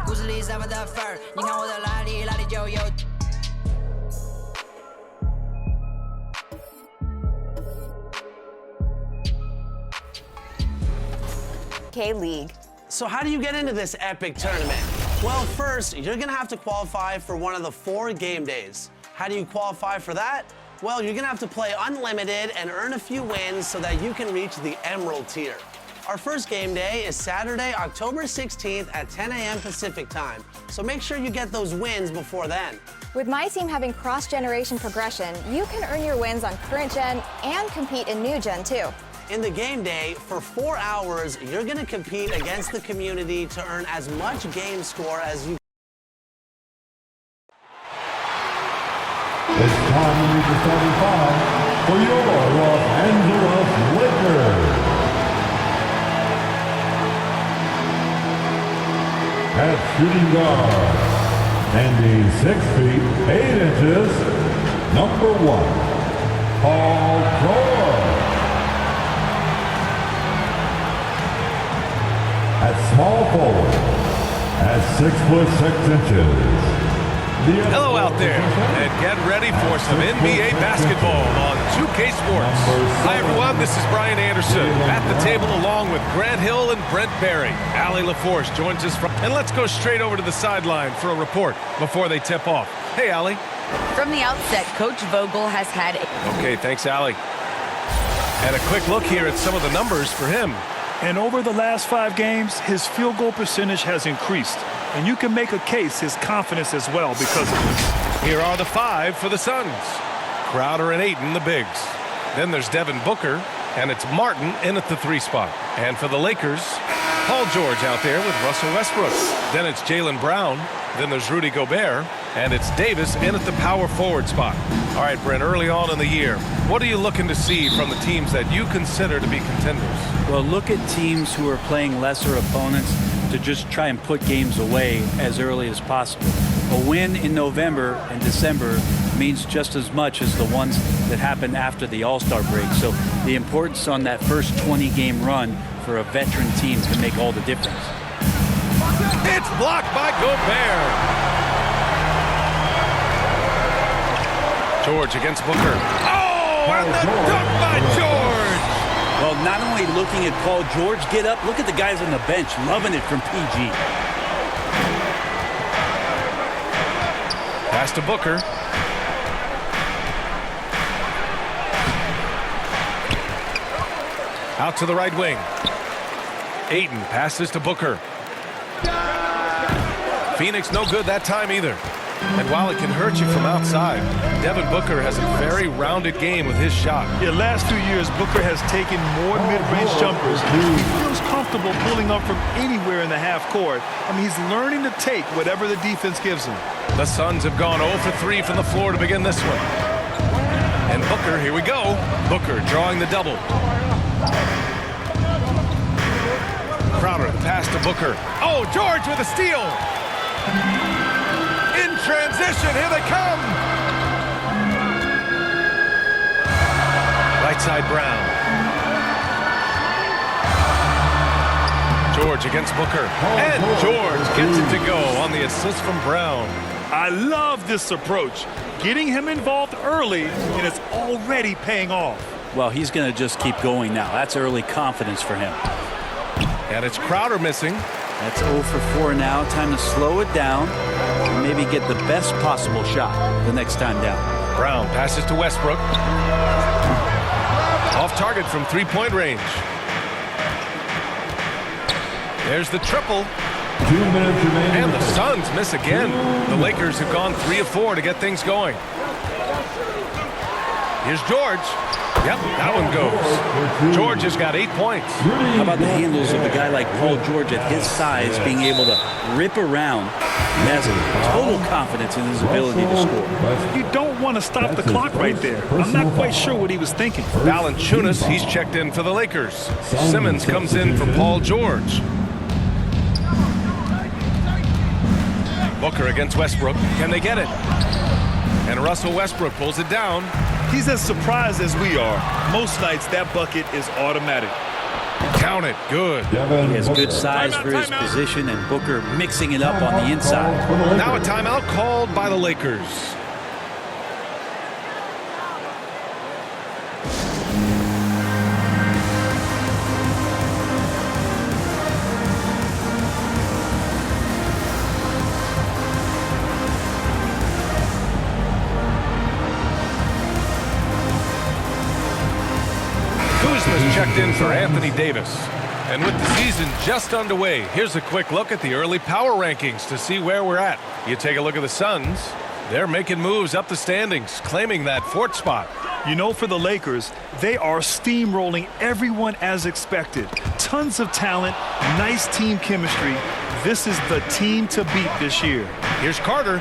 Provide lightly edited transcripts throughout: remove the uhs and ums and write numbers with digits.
故事里3分的份儿，你看我的哪里，哪里就有。MyLeague. So how do you get into this epic tournament? Well, first, you're gonna have to qualify for one of the 4 game days. How do you qualify for that? Well, you're gonna have to play unlimited and earn a few wins so that you can reach the Emerald tier. Our first game day is Saturday, October 16th at 10 a.m. Pacific time. So make sure you get those wins before then. With my team having cross-generation progression, you can earn your wins on current gen and compete in new gen too. In the game day, for 4 hours, you're gonna compete against the community to earn as much game score as you. It's time to meet the starting five for your Los Angeles Lakers. At shooting guard, standing 6 feet 8 inches, number 1, Paul George. At small forward, at 6 foot 6 inches. Hello out there, and get ready for some NBA basketball on 2K Sports. Hi everyone, this is Brian Anderson at the table along with Grant Hill and Brent Barry. Allie LaForce joins us and let's go straight over to the sideline for a report before they tip off. Hey Allie. From the outset, Coach Vogel has had... Okay, thanks Allie. And a quick look here at some of the numbers for him. And over the last 5 games, his field goal percentage has increased. And you can make a case his confidence as well because of this. Here are the 5 for the Suns. Crowder and Ayton, the bigs. Then there's Devin Booker, and it's Martin in at the 3 spot. And for the Lakers, Paul George out there with Russell Westbrook. Then it's Jaylen Brown. Then there's Rudy Gobert. And it's Davis in at the power forward spot. All right, Brent, early on in the year, what are you looking to see from the teams that you consider to be contenders? Well, look at teams who are playing lesser opponents to just try and put games away as early as possible. A win in November and December means just as much as the ones that happen after the All-Star break. So the importance on that first 20-game run for a veteran team can make all the difference. It's blocked by Gobert. George against Booker. Oh, and the dunk by George. Well, not only looking at Paul George get up, look at the guys on the bench loving it from PG. Pass to Booker. Out to the right wing. Ayton passes to Booker. Phoenix no good that time either. And while it can hurt you from outside, Devin Booker has a very rounded game with his shot. Yeah, last 2 years, Booker has taken more mid-range jumpers. He feels comfortable pulling up from anywhere in the half court. I mean, he's learning to take whatever the defense gives him. The Suns have gone 0 for 3 from the floor to begin this one. And Booker, here we go. Booker drawing the double. Crowder, the pass to Booker. Oh, George with a steal. In transition, here they come. Right side Brown. George against Booker. And George gets it to go on the assist from Brown. I love this approach. Getting him involved early, and it's already paying off. Well, he's going to just keep going now. That's early confidence for him. And it's Crowder missing. That's 0 for 4 now. Time to slow it down and maybe get the best possible shot the next time down. Brown passes to Westbrook. Off target from 3-point range. There's the triple. 2 minutes remaining. And the Suns miss again. The Lakers have gone 3 of 4 to get things going. Here's George. Yep, that one goes. George has got 8 points. How about the handles of a guy like Paul George at his size being able to rip around? He has total confidence in his ability to score. You don't want to stop the clock right there. I'm not quite sure what he was thinking. Valanciunas, he's checked in for the Lakers. Simmons comes in for Paul George. Booker against Westbrook. Can they get it? And Russell Westbrook pulls it down. He's as surprised as we are. Most nights, that bucket is automatic. Count it. Good. He has good size for his position, and Booker mixing it up on the inside. Now a timeout called by the Lakers. Kuzma's checked in for Anthony Davis. And with the season just underway, here's a quick look at the early power rankings to see where we're at. You take a look at the Suns. They're making moves up the standings, claiming that fourth spot. You know, for the Lakers, they are steamrolling everyone as expected. Tons of talent, nice team chemistry. This is the team to beat this year. Here's Carter.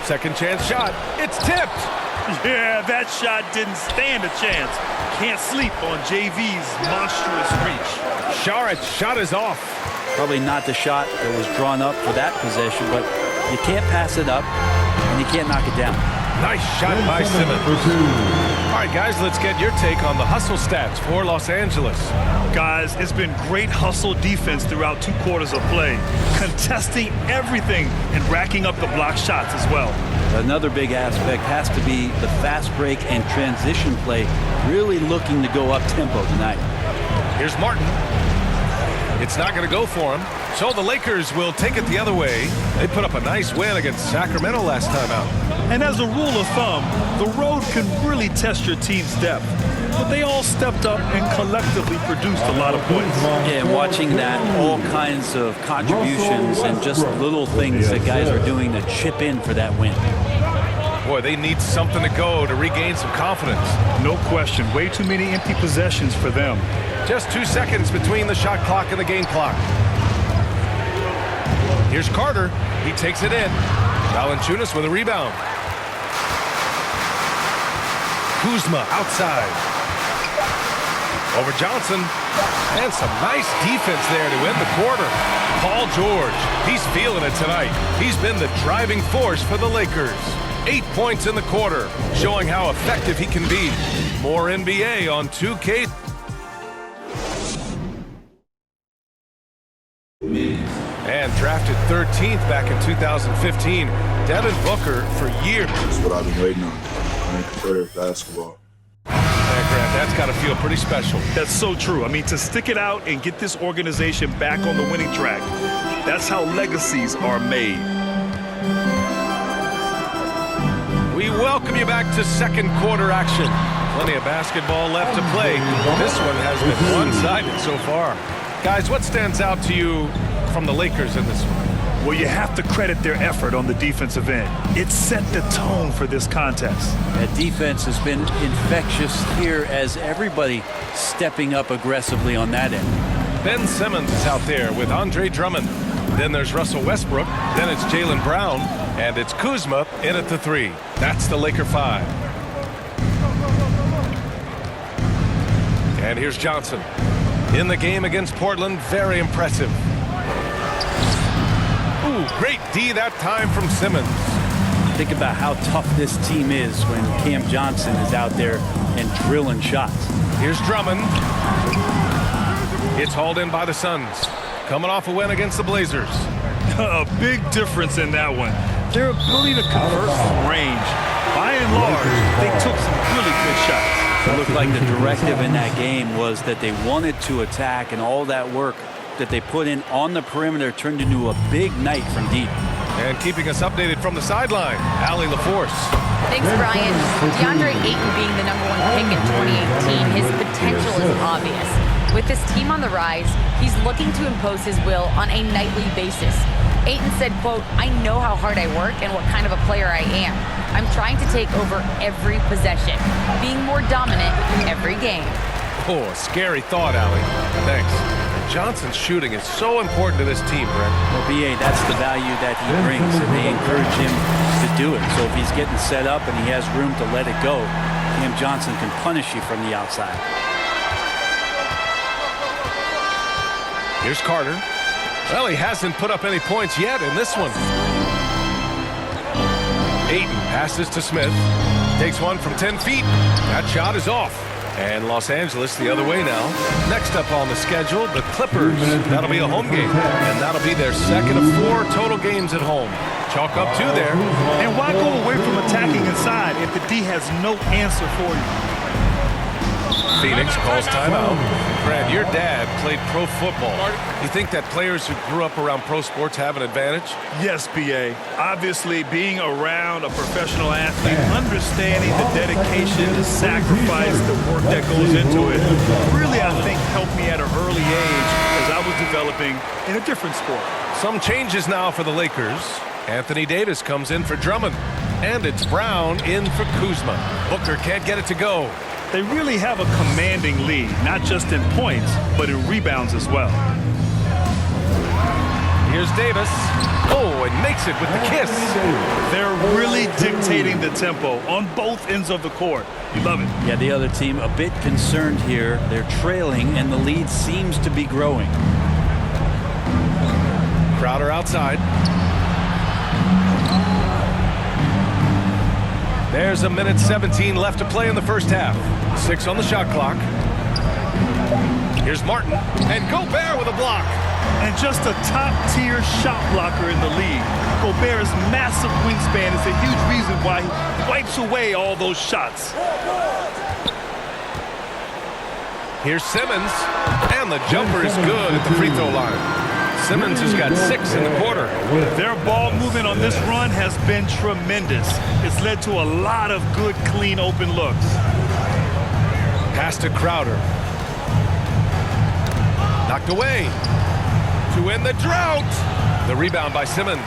Second chance shot. It's tipped. Yeah, that shot didn't stand a chance. Can't sleep on JV's monstrous reach. Sharit's shot is off. Probably not the shot that was drawn up for that possession, but you can't pass it up, and you can't knock it down. Nice shot by Simmons. All right, guys, let's get your take on the hustle stats for Los Angeles. Guys, it's been great hustle defense throughout 2 quarters of play, contesting everything and racking up the block shots as well. Another big aspect has to be the fast break and transition play, really looking to go up tempo tonight. Here's Martin. It's not going to go for him, so the Lakers will take it the other way. They put up a nice win against Sacramento last time out. And as a rule of thumb, the road can really test your team's depth. But they all stepped up and collectively produced a lot of points. Yeah, and watching that, all kinds of contributions and just little things that guys are doing to chip in for that win. Boy, they need something to go to regain some confidence. No question. Way too many empty possessions for them. Just 2 seconds between the shot clock and the game clock. Here's Carter. He takes it in. Valanciunas with a rebound. Kuzma outside. Over Johnson. And some nice defense there to end the quarter. Paul George. He's feeling it tonight. He's been the driving force for the Lakers. 8 points in the quarter, showing how effective he can be. More NBA on 2K. And drafted 13th back in 2015, Devin Booker for years. That's what I've been waiting on. Playing competitive basketball. Yeah, Grant, that's got to feel pretty special. That's so true. I mean, to stick it out and get this organization back on the winning track, that's how legacies are made. We welcome you back to second quarter action. Plenty of basketball left to play. This one has been one-sided so far. Guys, what stands out to you from the Lakers in this one? Well, you have to credit their effort on the defensive end. It set the tone for this contest. That defense has been infectious here as everybody stepping up aggressively on that end. Ben Simmons is out there with Andre Drummond. Then there's Russell Westbrook. Then it's Jaylen Brown. And it's Kuzma in at the 3. That's the Laker 5. And here's Johnson. In the game against Portland, very impressive. Ooh, great D that time from Simmons. Think about how tough this team is when Cam Johnson is out there and drilling shots. Here's Drummond. It's hauled in by the Suns. Coming off a win against the Blazers. A big difference in that one. Their ability to convert from range. By and large, they took some really good shots. It looked like the directive in that game was that they wanted to attack, and all that work that they put in on the perimeter turned into a big night from deep. And keeping us updated from the sideline, Allie LaForce. Thanks, Brian. DeAndre Ayton being the #1 pick in 2018, his potential is obvious. With this team on the rise, he's looking to impose his will on a nightly basis. Ayton said, quote, "I know how hard I work and what kind of a player I am. I'm trying to take over every possession, being more dominant every game." Oh, a scary thought, Allie. Thanks. Johnson's shooting is so important to this team, Brent. Well, BA, that's the value that he brings, and they encourage him to do it. So if he's getting set up and he has room to let it go, Cam Johnson can punish you from the outside. Here's Carter. Well, he hasn't put up any points yet in this one. Ayton passes to Smith. Takes one from 10 feet. That shot is off. And Los Angeles the other way now. Next up on the schedule, the Clippers. That'll be a home game, and that'll be their second of 4 total games at home. Chalk up 2 there. And why go away from attacking inside if the D has no answer for you? Phoenix calls timeout. Brad, your dad played pro football. You think that players who grew up around pro sports have an advantage? Yes, B.A. Obviously, being around a professional athlete, understanding the dedication, the sacrifice, the work that goes into it, really, I think, helped me at an early age as I was developing in a different sport. Some changes now for the Lakers. Anthony Davis comes in for Drummond. And it's Brown in for Kuzma. Booker can't get it to go. They really have a commanding lead, not just in points, but in rebounds as well. Here's Davis. Oh, and makes it with the kiss. They're really dictating the tempo on both ends of the court. You love it. Yeah, the other team a bit concerned here. They're trailing, and the lead seems to be growing. Crowder outside. There's a minute 17 left to play in the first half. 6 on the shot clock. Here's Martin, and Gobert with a block. And just a top-tier shot blocker in the league. Gobert's massive wingspan is a huge reason why he wipes away all those shots. Here's Simmons, and the jumper is good at the free throw line. Simmons has got 6 in the quarter. Their ball movement on this run has been tremendous. It's led to a lot of good, clean, open looks. Pass to Crowder. Knocked away. To end the drought. The rebound by Simmons.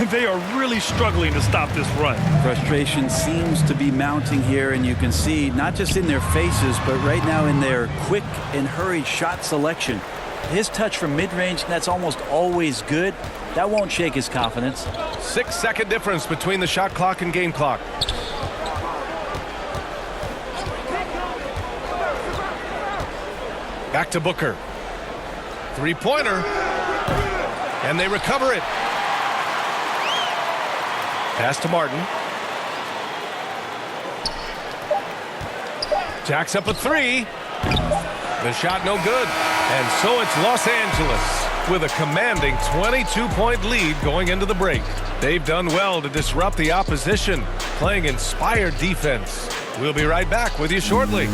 They are really struggling to stop this run. Frustration seems to be mounting here, and you can see not just in their faces, but right now in their quick and hurried shot selection. His touch from mid-range, that's almost always good. That won't shake his confidence. 6-second difference between the shot clock and game clock. Back to Booker. 3-pointer. And they recover it. Pass to Martin. Jacks up a 3. The shot no good. And so it's Los Angeles with a commanding 22-point lead going into the break. They've done well to disrupt the opposition, playing inspired defense. We'll be right back with you shortly.